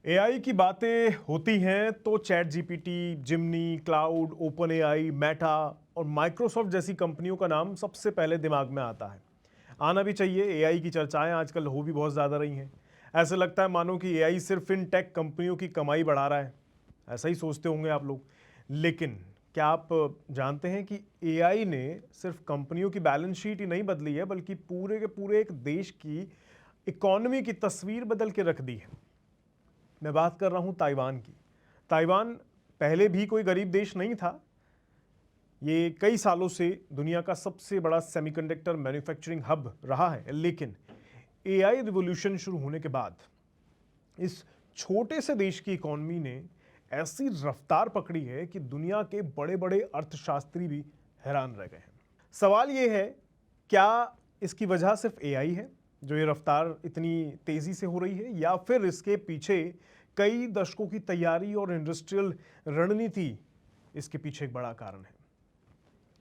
AI की बातें होती हैं तो चैट जीपीटी, जिमनी, क्लाउड, ओपन एआई, मेटा और माइक्रोसॉफ्ट जैसी कंपनियों का नाम सबसे पहले दिमाग में आता है। आना भी चाहिए। एआई की चर्चाएं आजकल हो भी बहुत ज़्यादा रही हैं। ऐसे लगता है मानो कि एआई सिर्फ इन टेक कंपनियों की कमाई बढ़ा रहा है। ऐसा ही सोचते होंगे आप लोग। लेकिन क्या आप जानते हैं कि एआई ने सिर्फ कंपनियों की बैलेंस शीट ही नहीं बदली है, बल्कि पूरे के पूरे एक देश की इकोनॉमी की तस्वीर बदल के रख दी है। मैं बात कर रहा हूं ताइवान की। ताइवान पहले भी कोई गरीब देश नहीं था। ये कई सालों से दुनिया का सबसे बड़ा सेमीकंडक्टर मैन्युफैक्चरिंग हब रहा है, लेकिन एआई रिवॉल्यूशन शुरू होने के बाद इस छोटे से देश की इकोनॉमी ने ऐसी रफ्तार पकड़ी है कि दुनिया के बड़े बड़े अर्थशास्त्री भी हैरान रह गए हैं। सवाल ये है, क्या इसकी वजह सिर्फ एआई है जो ये रफ्तार इतनी तेजी से हो रही है, या फिर इसके पीछे कई दशकों की तैयारी और इंडस्ट्रियल रणनीति इसके पीछे एक बड़ा कारण है।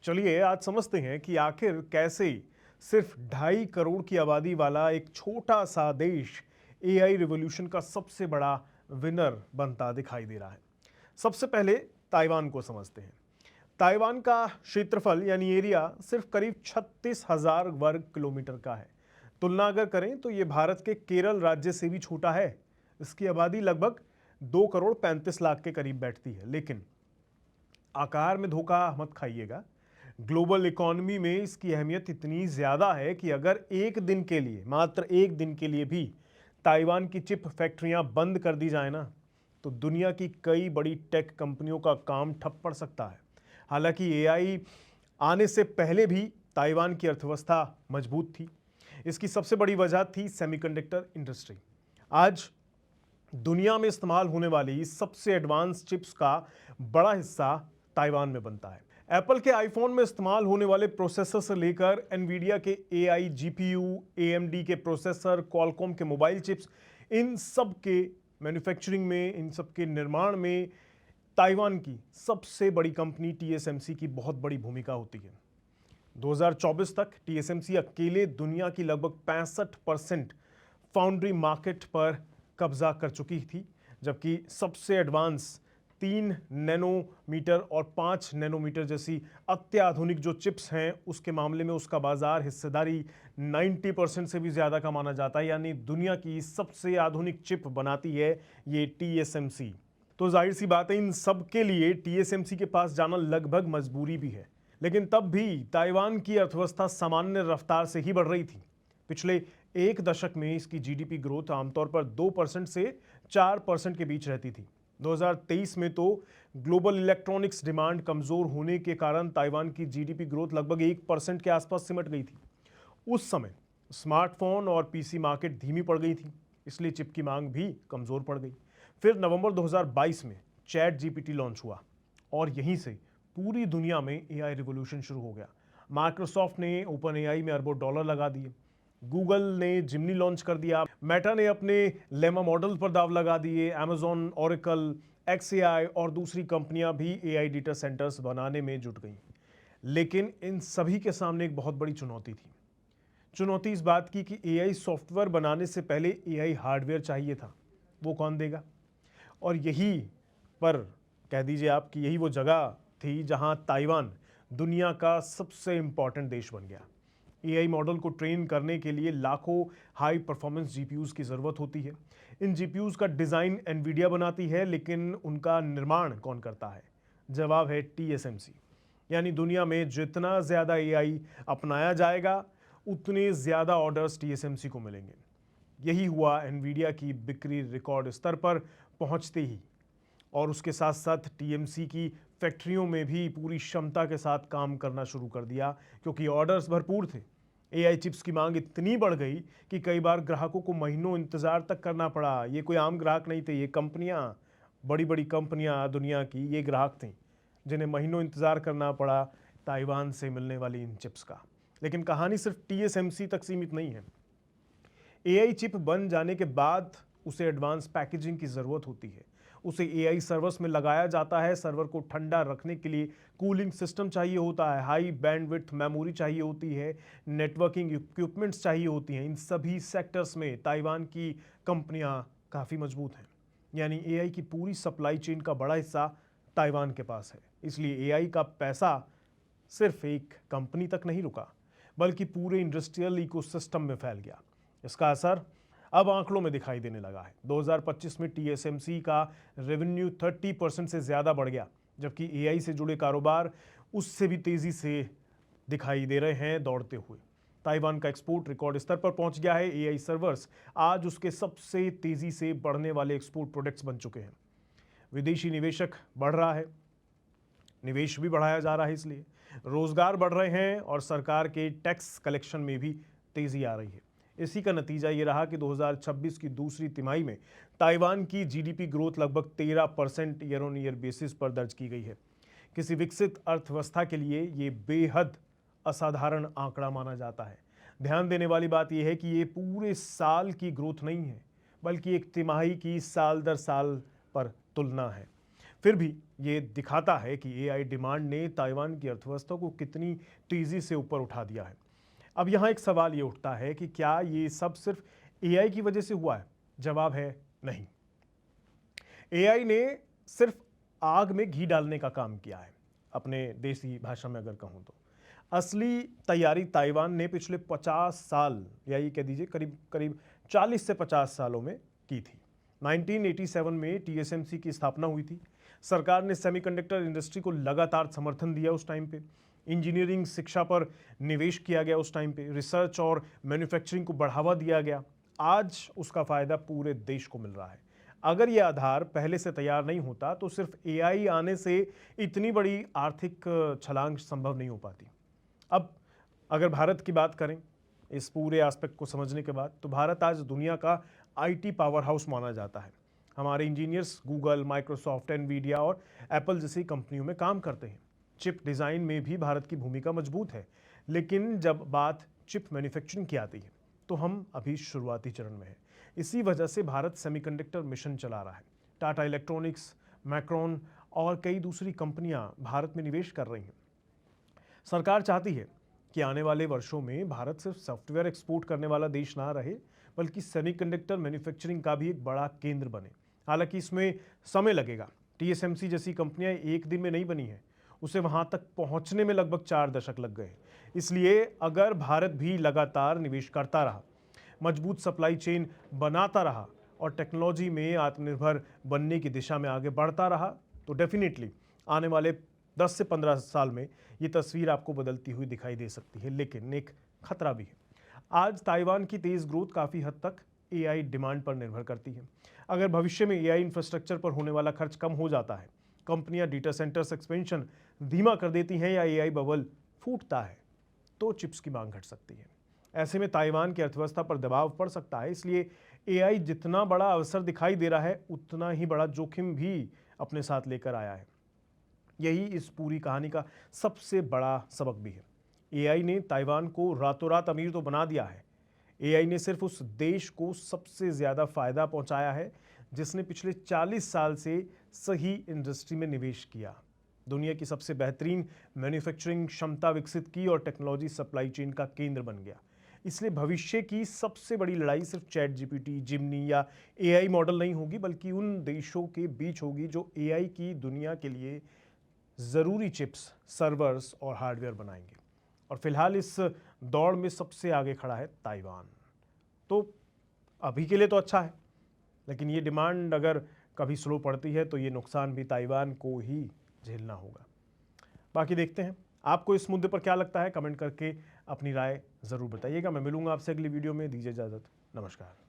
चलिए आज समझते हैं कि आखिर कैसे सिर्फ 2.5 करोड़ की आबादी वाला एक छोटा सा देश एआई रिवॉल्यूशन का सबसे बड़ा विनर बनता दिखाई दे रहा है। सबसे पहले ताइवान को समझते हैं। ताइवान का क्षेत्रफल यानी एरिया सिर्फ करीब 36,000 वर्ग किलोमीटर का है। तुलना अगर करें तो ये भारत के केरल राज्य से भी छोटा है। इसकी आबादी लगभग 2 करोड़ 35 लाख के करीब बैठती है। लेकिन आकार में धोखा मत खाइएगा। ग्लोबल इकोनॉमी में इसकी अहमियत इतनी ज़्यादा है कि अगर एक दिन के लिए, मात्र एक दिन के लिए भी ताइवान की चिप फैक्ट्रियां बंद कर दी जाए ना, तो दुनिया की कई बड़ी टेक कंपनियों का काम ठप पड़ सकता है। हालांकि एआई आने से पहले भी ताइवान की अर्थव्यवस्था मजबूत थी। इसकी सबसे बड़ी वजह थी सेमीकंडक्टर इंडस्ट्री। आज दुनिया में इस्तेमाल होने वाली सबसे एडवांस चिप्स का बड़ा हिस्सा ताइवान में बनता है। एप्पल के आईफोन में इस्तेमाल होने वाले प्रोसेसर से लेकर एनवीडिया के एआई जीपीयू, एएमडी के प्रोसेसर, क्वालकॉम के मोबाइल चिप्स, इन सब के मैन्युफैक्चरिंग में, इन सब के निर्माण में ताइवान की सबसे बड़ी कंपनी टीएसएमसी की बहुत बड़ी भूमिका होती है। 2024 तक टीएसएमसी अकेले दुनिया की लगभग 65% फाउंड्री मार्केट पर कब्जा कर चुकी थी, जबकि सबसे एडवांस 3 नैनोमीटर और 5 नैनोमीटर जैसी अत्याधुनिक जो चिप्स हैं उसके मामले में उसका बाजार हिस्सेदारी 90% से भी ज़्यादा का माना जाता है। यानी दुनिया की सबसे आधुनिक चिप बनाती है ये टीएसएमसी। तो जाहिर सी बात है, इन सब के लिए टीएसएमसी के पास जाना लगभग मजबूरी भी है। लेकिन तब भी ताइवान की अर्थव्यवस्था सामान्य रफ्तार से ही बढ़ रही थी। पिछले एक दशक में इसकी जीडीपी ग्रोथ आमतौर पर 2% से 4% के बीच रहती थी। 2023 में तो ग्लोबल इलेक्ट्रॉनिक्स डिमांड कमजोर होने के कारण ताइवान की जीडीपी ग्रोथ लगभग 1% के आसपास सिमट गई थी। उस समय स्मार्टफोन और पीसी मार्केट धीमी पड़ गई थी, इसलिए चिप की मांग भी कमजोर पड़ गई। फिर नवंबर 2022 में चैट जीपीटी लॉन्च हुआ और यहीं से पूरी दुनिया में एआई रिवॉल्यूशन शुरू हो गया। माइक्रोसॉफ्ट ने ओपन एआई में अरबों डॉलर लगा दिए, गूगल ने जिमनी लॉन्च कर दिया, मेटा ने अपने लेमा मॉडल पर दाव लगा दिए, अमेजॉन, ओरेकल, एक्सएआई और दूसरी कंपनियां भी एआई डेटा सेंटर्स बनाने में जुट गईं। लेकिन इन सभी के सामने एक बहुत बड़ी चुनौती थी। चुनौती इस बात की कि एआई सॉफ्टवेयर बनाने से पहले एआई हार्डवेयर चाहिए था। वो कौन देगा? और यही पर कह दीजिए आप कि यही वो जगह थी जहां ताइवान दुनिया का सबसे इंपॉर्टेंट देश बन गया। एआई मॉडल को ट्रेन करने के लिए लाखों हाई परफॉर्मेंस जीपीयूज की ज़रूरत होती है। इन जीपीयूज का डिज़ाइन एनवीडिया बनाती है, लेकिन उनका निर्माण कौन करता है? जवाब है टीएसएमसी। यानी दुनिया में जितना ज़्यादा एआई अपनाया जाएगा, उतने ज़्यादा ऑर्डर्स टीएसएमसी को मिलेंगे। यही हुआ एनवीडिया की बिक्री रिकॉर्ड स्तर पर पहुंचते ही, और उसके साथ साथ टीएमसी की फैक्ट्रियों में भी पूरी क्षमता के साथ काम करना शुरू कर दिया, क्योंकि ऑर्डर्स भरपूर थे। एआई चिप्स की मांग इतनी बढ़ गई कि कई बार ग्राहकों को महीनों इंतजार तक करना पड़ा। ये कोई आम ग्राहक नहीं थे, ये कंपनियां, बड़ी बड़ी कंपनियां दुनिया की, ये ग्राहक थे जिन्हें महीनों इंतजार करना पड़ा ताइवान से मिलने वाली इन चिप्स का। लेकिन कहानी सिर्फ टीएसएमसी तक सीमित नहीं है। एआई चिप बन जाने के बाद उसे एडवांस पैकेजिंग की ज़रूरत होती है। उसे एआई सर्वर्स में लगाया जाता है। सर्वर को ठंडा रखने के लिए कूलिंग सिस्टम चाहिए होता है, हाई बैंडविड्थ मेमोरी चाहिए होती है, नेटवर्किंग इक्विपमेंट्स चाहिए होती हैं। इन सभी सेक्टर्स में ताइवान की कंपनियां काफ़ी मजबूत हैं। यानी एआई की पूरी सप्लाई चेन का बड़ा हिस्सा ताइवान के पास है। इसलिए एआई का पैसा सिर्फ एक कंपनी तक नहीं रुका, बल्कि पूरे इंडस्ट्रियल इकोसिस्टम में फैल गया। इसका असर अब आंकड़ों में दिखाई देने लगा है। 2025 में टीएसएमसी का रेवेन्यू 30% से ज़्यादा बढ़ गया, जबकि एआई से जुड़े कारोबार उससे भी तेज़ी से दिखाई दे रहे हैं दौड़ते हुए। ताइवान का एक्सपोर्ट रिकॉर्ड स्तर पर पहुंच गया है। एआई सर्वर्स आज उसके सबसे तेज़ी से बढ़ने वाले एक्सपोर्ट प्रोडक्ट्स बन चुके हैं। विदेशी निवेशक बढ़ रहा है, निवेश भी बढ़ाया जा रहा है, इसलिए रोजगार बढ़ रहे हैं और सरकार के टैक्स कलेक्शन में भी तेजी आ रही है। इसी का नतीजा ये रहा कि 2026 की दूसरी तिमाही में ताइवान की जीडीपी ग्रोथ लगभग 13% ईयर ऑन ईयर बेसिस पर दर्ज की गई है। किसी विकसित अर्थव्यवस्था के लिए ये बेहद असाधारण आंकड़ा माना जाता है। ध्यान देने वाली बात यह है कि ये पूरे साल की ग्रोथ नहीं है, बल्कि एक तिमाही की साल दर साल पर तुलना है। फिर भी ये दिखाता है कि एआई डिमांड ने ताइवान की अर्थव्यवस्था को कितनी तेजी से ऊपर उठा दिया है। अब यहाँ एक सवाल ये उठता है कि क्या ये सब सिर्फ एआई की वजह से हुआ है? जवाब है नहीं। एआई ने सिर्फ आग में घी डालने का काम किया है, अपने देसी भाषा में अगर कहूँ तो। असली तैयारी ताइवान ने पिछले 50 साल या ये कह दीजिए करीब 40 से 50 सालों में की थी। 1987 में टीएसएमसी की स्थापना हुई थी। सरकार ने सेमीकंडक्टर इंडस्ट्री को लगातार समर्थन दिया उस टाइम पे। इंजीनियरिंग शिक्षा पर निवेश किया गया उस टाइम पे। रिसर्च और मैन्युफैक्चरिंग को बढ़ावा दिया गया। आज उसका फ़ायदा पूरे देश को मिल रहा है। अगर ये आधार पहले से तैयार नहीं होता तो सिर्फ एआई आने से इतनी बड़ी आर्थिक छलांग संभव नहीं हो पाती। अब अगर भारत की बात करें इस पूरे एस्पेक्ट को समझने के बाद, तो भारत आज दुनिया का आईटी पावर हाउस माना जाता है। हमारे इंजीनियर्स गूगल, माइक्रोसॉफ्ट, एनवीडिया और एप्पल जैसी कंपनियों में काम करते हैं। चिप डिज़ाइन में भी भारत की भूमिका मजबूत है। लेकिन जब बात चिप मैन्युफैक्चरिंग की आती है तो हम अभी शुरुआती चरण में हैं। इसी वजह से भारत सेमीकंडक्टर मिशन चला रहा है। टाटा इलेक्ट्रॉनिक्स, मैक्रॉन और कई दूसरी कंपनियां भारत में निवेश कर रही हैं। सरकार चाहती है कि आने वाले वर्षों में भारत सिर्फ सॉफ्टवेयर एक्सपोर्ट करने वाला देश ना रहे, बल्कि सेमीकंडक्टर मैन्युफैक्चरिंग का भी एक बड़ा केंद्र बने। हालांकि इसमें समय लगेगा। टीएसएमसी जैसी कंपनियां एक दिन में नहीं बनी है, उसे वहां तक पहुंचने में लगभग 4 दशक लग गए। इसलिए अगर भारत भी लगातार निवेश करता रहा, मजबूत सप्लाई चेन बनाता रहा और टेक्नोलॉजी में आत्मनिर्भर बनने की दिशा में आगे बढ़ता रहा, तो डेफिनेटली आने वाले 10 से 15 साल में ये तस्वीर आपको बदलती हुई दिखाई दे सकती है। लेकिन एक खतरा भी है। आज ताइवान की तेज ग्रोथ काफ़ी हद तक एआई डिमांड पर निर्भर करती है। अगर भविष्य में एआई इंफ्रास्ट्रक्चर पर होने वाला खर्च कम हो जाता है, कंपनियां डेटा सेंटर्स एक्सपेंशन धीमा कर देती हैं या एआई बबल फूटता है, तो चिप्स की मांग घट सकती है। ऐसे में ताइवान की अर्थव्यवस्था पर दबाव पड़ सकता है। इसलिए एआई जितना बड़ा अवसर दिखाई दे रहा है, उतना ही बड़ा जोखिम भी अपने साथ लेकर आया है। यही इस पूरी कहानी का सबसे बड़ा सबक भी है। एआई ने ताइवान को रातों रात अमीर तो बना दिया है। एआई ने सिर्फ उस देश को सबसे ज़्यादा फायदा पहुंचाया है जिसने पिछले 40 साल से सही इंडस्ट्री में निवेश किया, दुनिया की सबसे बेहतरीन मैन्युफैक्चरिंग क्षमता विकसित की और टेक्नोलॉजी सप्लाई चेन का केंद्र बन गया। इसलिए भविष्य की सबसे बड़ी लड़ाई सिर्फ चैट जीपीटी, जिमनी या एआई मॉडल नहीं होगी, बल्कि उन देशों के बीच होगी जो एआई की दुनिया के लिए ज़रूरी चिप्स, सर्वर्स और हार्डवेयर बनाएंगे। और फिलहाल इस दौड़ में सबसे आगे खड़ा है ताइवान। तो अभी के लिए तो अच्छा है, लेकिन ये डिमांड अगर कभी स्लो पड़ती है तो ये नुकसान भी ताइवान को ही झेलना होगा। बाकी देखते हैं। आपको इस मुद्दे पर क्या लगता है? कमेंट करके अपनी राय ज़रूर बताइएगा। मैं मिलूंगा आपसे अगली वीडियो में। दीजिए इजाज़त। नमस्कार।